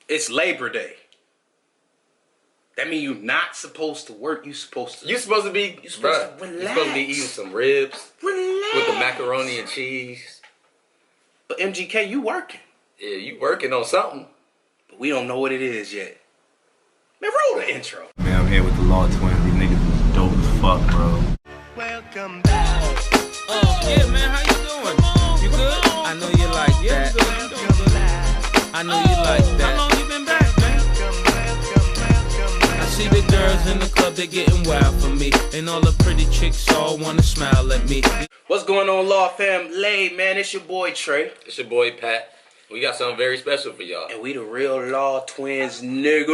It's Labor Day. That means you're not supposed to work. You're supposed to. You supposed to be. You're supposed to relax. You're supposed to be eating some ribs. Relax. With the macaroni and cheese. But MGK, you working. Yeah, you working on something. But we don't know what it is yet. Man, roll the intro. Man, I'm here with the Law Twins. These niggas is dope as fuck, bro. Welcome back. Yeah, man, how you doing? You good? I know you like that. I know you like that. How long you been back, man? I see the girls in the club, they getting wild for me. And all the pretty chicks all wanna smile at me. What's going on, Law Family? Man, it's your boy Trey. It's your boy Pat. We got something very special for y'all. And we the real Law Twins, nigga.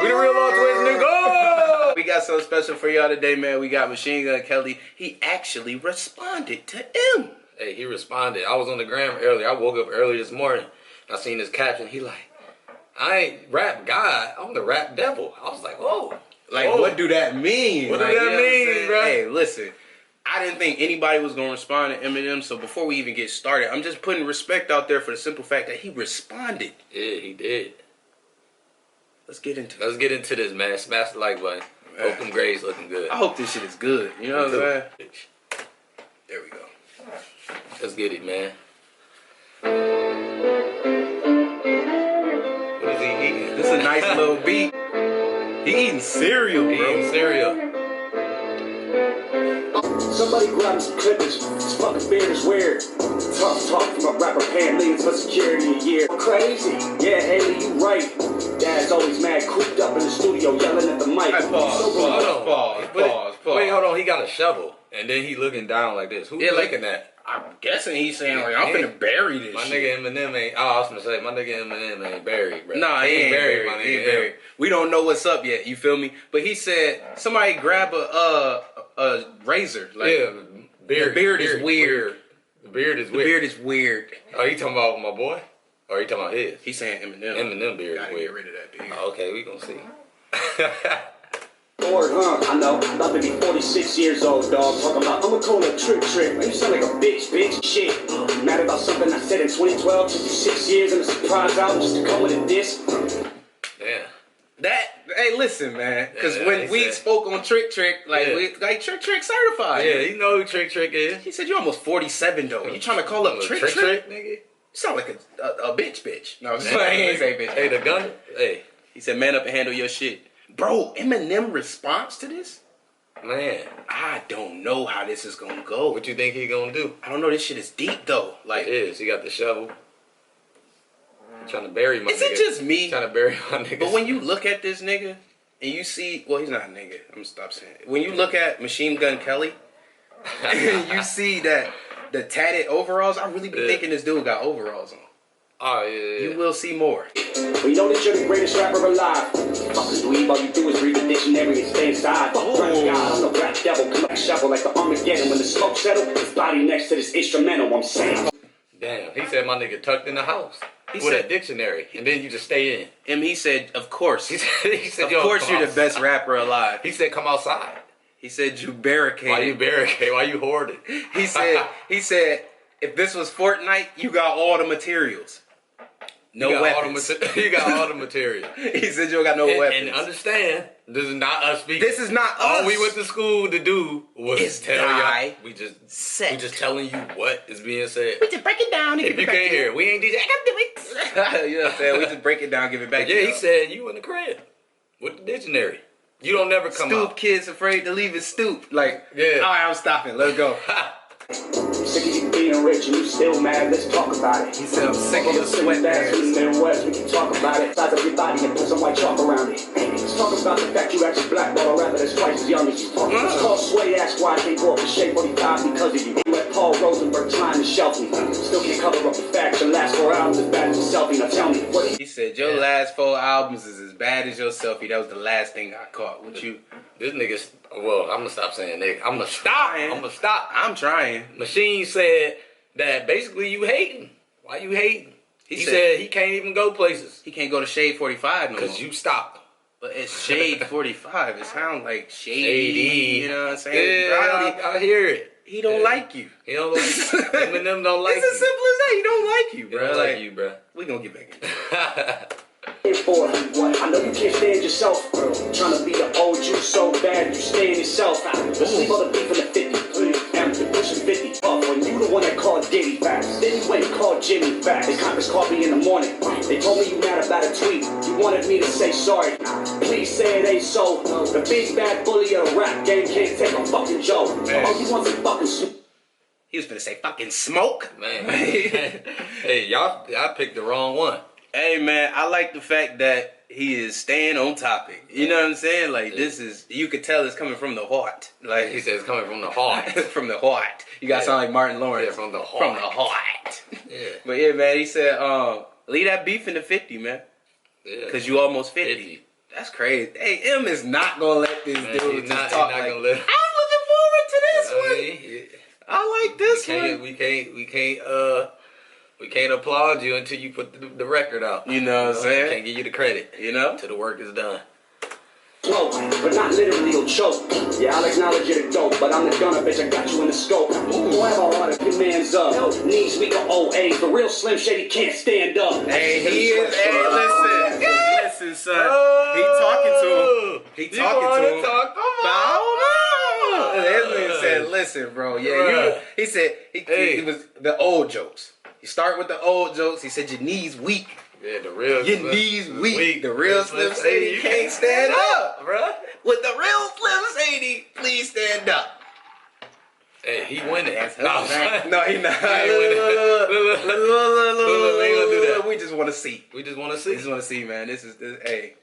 We the real Law Twins, nigga. We got something special for y'all today, man. We got Machine Gun Kelly. He actually responded to M. Hey, he responded. I was on the gram earlier. I woke up early this morning. I seen his caption. He like, I ain't rap God. I'm the rap devil. I was like, whoa. Like, whoa. what do that mean? What like, do that you know mean, bro? Hey, listen. I didn't think anybody was going to respond to Eminem, so before we even get started, I'm just putting respect out there for the simple fact that he responded. Yeah, he did. Let's get into it. Let's get into this, man. Smash the like button. Hope them grades looking good. I hope this shit is good. You know what I'm saying? There we go. Let's get it, man. What is he eating? This is a nice little beat. He eating cereal, bro. He eating cereal. Somebody grab some clippers. This fucking beard is weird. Talk from a rapper paying millions for security a year. Crazy. Yeah, Haley, you right. Dad's always mad, cooped up in the studio, yelling at the mic. Hey, pause. Wait, hold on. He got a shovel, and then he looking down like this. Who Yeah, like- looking at? I'm guessing he's saying, like, I'm finna bury this My shit. nigga Eminem ain't. Oh, I was gonna say my nigga Eminem ain't buried, bro. Nah, he ain't buried. my He ain't nigga. buried. We don't know what's up yet. You feel me? But he said somebody grab a razor. Like, Yeah, the beard is weird. The beard is The weird. beard is weird. Oh, you talking about my boy? Or you talking about his? He's saying Eminem. Eminem beard is Gotta weird. get rid of that beard. Oh, okay, we gonna see. Lord, I know. About to be 46 years old, dog. Talking about, I'ma call it trick. Man, you sound like a bitch. Shit. You mad about something I said in 2012? Took you 6 years and a surprise album just to come with a diss? Yeah. Hey, listen, man. Because Yeah, when he we said- spoke on Trick, like, Yeah. Trick certified. Yeah, you know who Trick is. He said, you're almost 47, though. You trying to call up Trick? nigga? You sound like a bitch. No, I'm just playing. He ain't say bitch. Hey, the gun. Hey, He said, man up and handle your shit. Bro, Eminem response to this? man. I don't know how this is gonna go. What you think he gonna do? I don't know. This shit is deep, though. Like, It is. He got the shovel. Trying to bury my is nigga. it just me? Trying to bury my nigga. But when you look at this nigga, and you see, well, he's not a nigga. I'm gonna stop saying it. When you look at Machine Gun Kelly, and you see that the tatted overalls, I really be thinking this dude got overalls on. Oh, yeah. You will see more. We know that you're the greatest rapper alive. Fucking dweeb, all you do is read the dictionary and stay inside. Fuck rap God, I'm the rap devil. Collect shovel like the Armageddon. When the smoke settle, his body next to this instrumental, I'm saying. Damn, he said my nigga tucked in the house. He with said- a dictionary. And then you just stay in. And he said, of course. He said Of yo, course come you're the outside. best rapper alive. He said come outside. He said you barricaded. Why you barricade? Why you hoarded? He said if this was Fortnite, you got all the materials. No you got weapons. You got all the material. He said you don't got no weapons. And understand, this is not us speaking. This is not All us. we went to school to do was Is tell die, y'all. We just set. telling you what is being said. We just break it down. If you can't hear, we ain't DJ. I got do it. You know what I'm saying? We just break it down, give it back. Yeah, to he y'all. said you in the crib with the dictionary. You don't never come Stoop out. kids afraid to leave his stoop. Like, Yeah. all right, I'm stopping. Let's go. Sick of you being rich and you still mad, let's talk about it. He said I'm sick of your sweat Bags from the ass. Midwest, we can talk about it. Size of your body and put some white chalk around it. Let's talk about the fact you actually blackball a rapper that's twice as young as you. It's called Sway, ask why I can't go up to Shea 45 because of you. Let Paul Rosenberg trying to shelf me. Still can't cover up the facts. Your last 4 albums as bad as a selfie. Now tell me, what He said your last 4 albums is as bad as your selfie. That was the last thing I caught. What you? This nigga's. Well, I'm gonna stop saying nigga. I'm gonna stop. Trying. I'm gonna stop. I'm trying. Machine said that basically you hating. Why you hating? He said- said he can't even go places He can't go to Shade 45 no more. because you stopped. But it's Shade 45. It sounds like shady. Shady. You know what I'm saying? Yeah, Probably- I hear it. he don't like you. He don't like Eminem. Don't like It's as you. simple as that. He don't like you, He bro. don't like you, bro. We gonna get back in. for? I know you can't stand yourself. Trying to be the old you so bad you stand yourself. Let's leave all the beef in the 50. And you're pushing 50 up when you the one that called Diddy fast. Then you went and called Jimmy fast. The coppers called me in the morning. They told me you mad about a tweet. You wanted me to say sorry. Please say it ain't so. The big bad bully of the rap game can't take a fucking joke. Oh, you want some fucking smoke? He was finna say fucking smoke. Man. Hey, y'all picked the wrong one. Hey man, I like the fact that he is staying on topic. You know what I'm saying? Like this is, you could tell it's coming from the heart. Like He said it's coming from the heart. from the heart. You gotta sound like Martin Lawrence. Yeah, from the heart. From the heart. Yeah. But yeah, man, he said, leave that beef in the 50, man. Yeah. Cause you almost 50. 50. That's crazy. Hey, M is not gonna let this Man, dude he's just not talk gonna like, let- I'm looking forward to this I one. mean, I like this one. we can't applaud you until you put the record out. You know what I'm saying? We can't give you the credit. You know? Till the work is done. Smoke, but not literally or choke. Yeah, I'll acknowledge you're the dope, but I'm the gunner, bitch, I got you in the scope. Don't have a heart if your man's up. Knees weak or OA, the real Slim Shady can't stand up. Hey, he is. Hey, listen, son. He talking to him. He talking to him. This nigga said, "Listen, bro. Yeah, he said he was the old jokes. You start with the old jokes. He said your knees weak. Yeah, the real Your Slim- knees weak. The real Slim Shady you can't stand up, bruh. With the real Slim Shady, please stand up." Hey, he winning. No, he not. Look. We just want to see. We just want to We just see. want to see, man. This hey.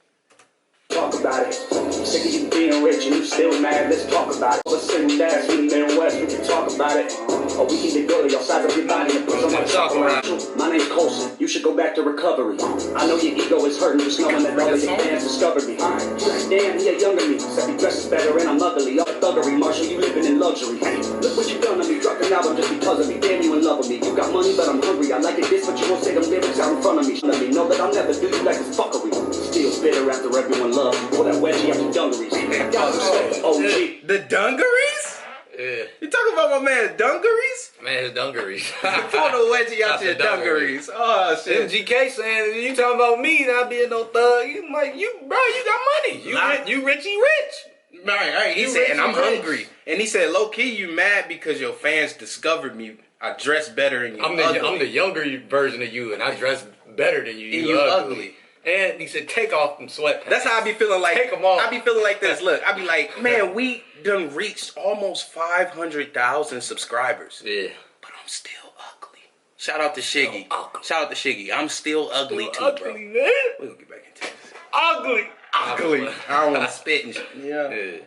Talk about it. Sick of you being rich and you still mad, let's talk about it. Let's sing dance in the Midwest, we can talk about it. Or we can go to your side of your body and put some more talk around. My name's Colson, you should go back to recovery. I know your ego is hurting, just knowing that all of your fans discovered me. You're like, damn, he a younger me. Except he dresses better and I'm ugly. All thuggery, Marshall, you living in luxury. Look what you done to me, dropped an album just because of me. Damn, you in love with me. You got money, but I'm hungry. I like it this, but you won't say them lyrics out in front of me. Let me know that I'll never do you like this fuckery. Still bitter after everyone loved. Pull that wedgie after dungarees. I got respect for OG. The dungarees? Yeah. You talking about my man Dungarees? Man, his dungarees. Pull the wedgie out your dungarees. Oh shit. MGK saying, you talking about me not being no thug. You like, you got money. You richy rich. Right. He You said, rich, and I'm you rich. hungry. And he said, low key, you mad because your fans discovered me. I dress better than you. I'm the younger version of you, and I dress better than you. And you ugly. And he said, take off them sweatpants. That's how I be feeling like. Take 'em off. I be feeling like this. Look, I be like, man, we done reached almost 500,000 subscribers. Yeah. But I'm still ugly. Shout out to Shiggy. ugly. Shout out to Shiggy. I'm still ugly too, ugly, bro. man. We're gonna get back into this. Ugly. Ugly. I don't want to spit and shit. Yeah. Yeah.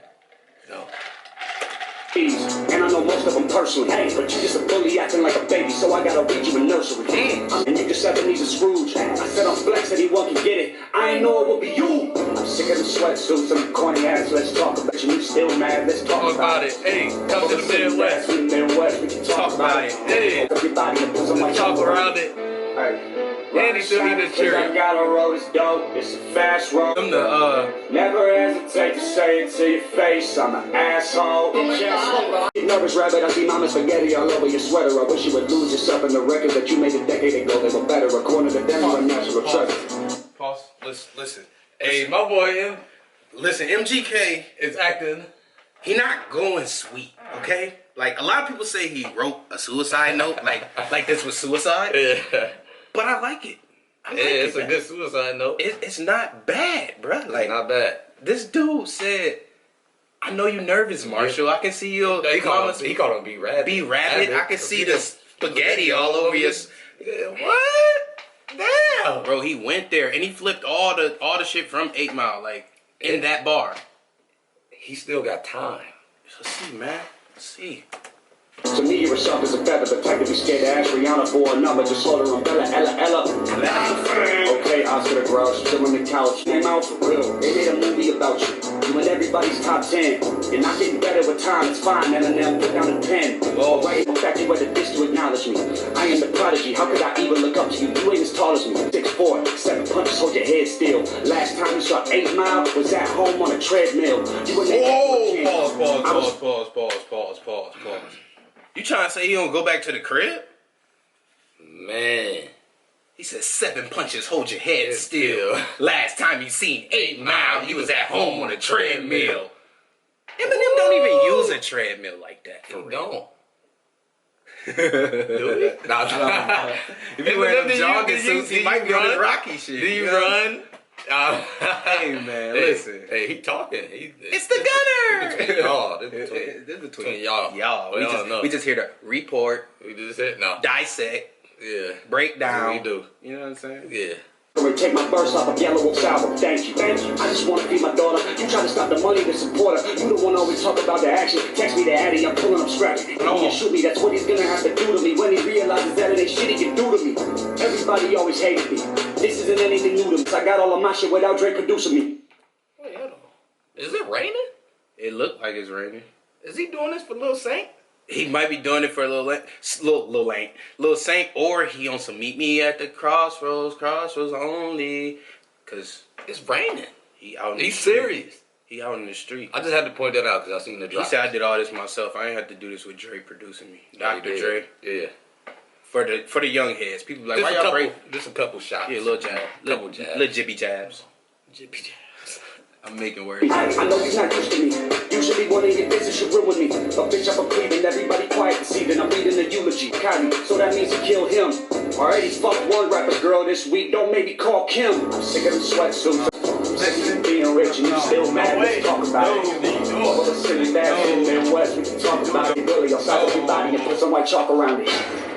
No. And I know most of them personally. Hey, but you just a bully acting like a baby, so I gotta read you a nursery. And you just Ebenezer Scrooge. I said I'm flex, anyone can get it. I ain't know it would be you. I'm sick of the sweatsuits and corny ass. Let's talk about you. You still mad? Let's talk about it. Hey, come to the Midwest. Midwest, we can talk about it. Hey. Everybody and put some white Talk around it. Hey. And he still need a Cause I shirt. got a road, it's dope. It's a fast road. I'm the Never hesitate to say it to your face. I'm an asshole. Get nervous, rabbit. I see mama spaghetti all over your sweater. I wish you would lose yourself in the records that you made a decade ago. They were better. According to them, you're a natural treasure. Pause. Listen. Hey, my boy Listen, MGK, is acting. he not going sweet, okay? Like, a lot of people say he wrote a suicide note, like this was suicide. Yeah. But I like it. I like It's it, a man. good suicide note. It's not bad, bruh. Like, Not bad. this dude said, I know you nervous, Marshall. I can see your He mama called him B Rabbit. be rabbit. I can see the spaghetti all over your... Yeah, what? Damn. Bro, he went there and he flipped all the shit from 8 Mile, like, in that bar. He still got time. Let's see, man. Let's see. To me, you're soft as a feather, but type to be scared to ask Rihanna for a number. Just hold her umbrella, Ella. Okay, Oscar the Grouch, still on the couch. Came out for real. They made a movie about you. You in everybody's top 10. You're not getting better with time, it's fine. Eminem, put down the pen. Whoa. Right, in fact, you had the dish to acknowledge me. I am the prodigy, how could I even look up to you? You ain't as tall as me. 6'4", 7 punches, hold your head still. Last time you saw 8 Mile was at home on a treadmill. You were Pause. You trying to say he don't go back to the crib? Man. He said 7 punches, hold your head Head still. still. Last time you seen 8 Mile, you was at home on a treadmill. Eminem don't even use a treadmill like that. For He real. don't. Do he? Nah. If you wear them Do you- jogging do you- suits, do he you might be on his run? Rocky shit. Do you know? run? Hey, man, Hey, listen. Hey, he talking. It's the gunner! Between y'all. This This is between y'all. Y'all. We don't know. We just here to report, We just said no. dissect, Yeah. break down. That's what we do. You know what I'm saying? Yeah. Take my verse off of Yellow Wolf's album. Thank you. I just want to feed my daughter. You try to stop the money to support her. You the one always talk about the action. Text me the addy, I'm pulling up scrappy. He can shoot me, that's what he's gonna have to do to me. When he realizes that it ain't shit he can do to me. Everybody always hated me. This isn't anything new to me. I got all of my shit without Drake producing me. Wait, hold on. Is it raining? It looked like it's raining. Is he doing this for Lil Saint? He might be doing it for Lil Saint, or he on some meet me at the crossroads only, cause It's raining. he out. In the He's street. serious. He out in the street. I just had to point that out because I seen the He drop. said I did all this myself. I ain't had to do this with Dre producing me. Dr. Dre. Yeah. For the young heads, people be like, why y'all break? Just a couple shots. Yeah, little jab, Couple jabs. little jibby jabs. Jippy jabs. I'm making words. I know you're not used to me. Usually one of your business should ruin me. But bitch, I'm a Cleveland. Everybody quiet this evening. I'm reading the eulogy. Kyrie, so that means you killed him. Alright, he's fucked one rapper girl this week. Don't maybe call Kim. I'm sick of them sweatsuits. I'm sick of you being rich and you still mad. Let's talk about it. All the silly bad shit in the West. We can talk about it. Really, I'll slap everybody and put some white chalk around it.